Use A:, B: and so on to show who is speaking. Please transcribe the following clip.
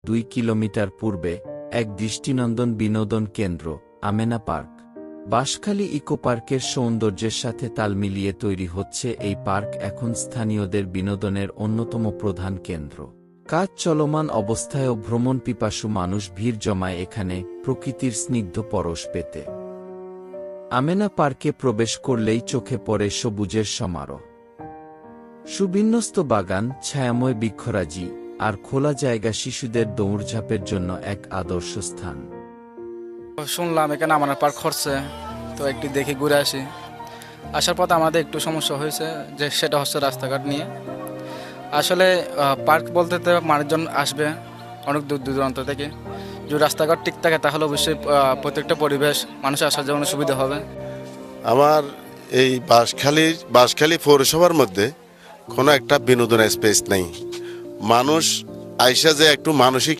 A: 2 kilometre পূর্বে এক দৃষ্টিনন্দন বিনোদন কেন্দ্র আমেনা পার্ক। বাঁশখালী ইকো পার্কের সৌন্দর্যের সাথে তাল মিলিয়ে তৈরি হচ্ছে এই পার্ক এখন স্থানীয়দের বিনোদনের অন্যতম প্রধান কেন্দ্র। কাজ চলমান অবস্থায়ও ভ্রমণ পিপাসু মানুষ ভিড় জমায় এখানে প্রকৃতির স্নিগ্ধ পরশ পেতে। আমেনা পার্কে প্রবেশ করলেই চোখে পড়ে সবুজের সমারোহ, সুবিন্যস্ত বাগান, ছায়াময় বৃক্ষরাজি আর খোলা জায়গা শিশুদের দৌড়ঝাঁপের জন্য এক আদর্শ স্থান।
B: শুনলাম এখানে আমাদের পার্ক করছে, তো একটু দেখে ঘুরে আসি। আসার পথে আমাদের একটু সমস্যা হয়েছে, যে সেটা হচ্ছে রাস্তাঘাট নিয়ে। আসলে পার্ক বলতে তো মানুষজন আসবে অনেক দূর দূরান্ত থেকে। যদি রাস্তাঘাট ঠিক থাকে তাহলে অবশ্যই প্রত্যেকটা পরিবেশ মানুষ আসার জন্য সুবিধা হবে।
C: আমার এই বাঁশখালী পৌরসভার মধ্যে কোনো একটা বিনোদনের স্পেস নেই। মানুষ আইসা যে একটু মানসিক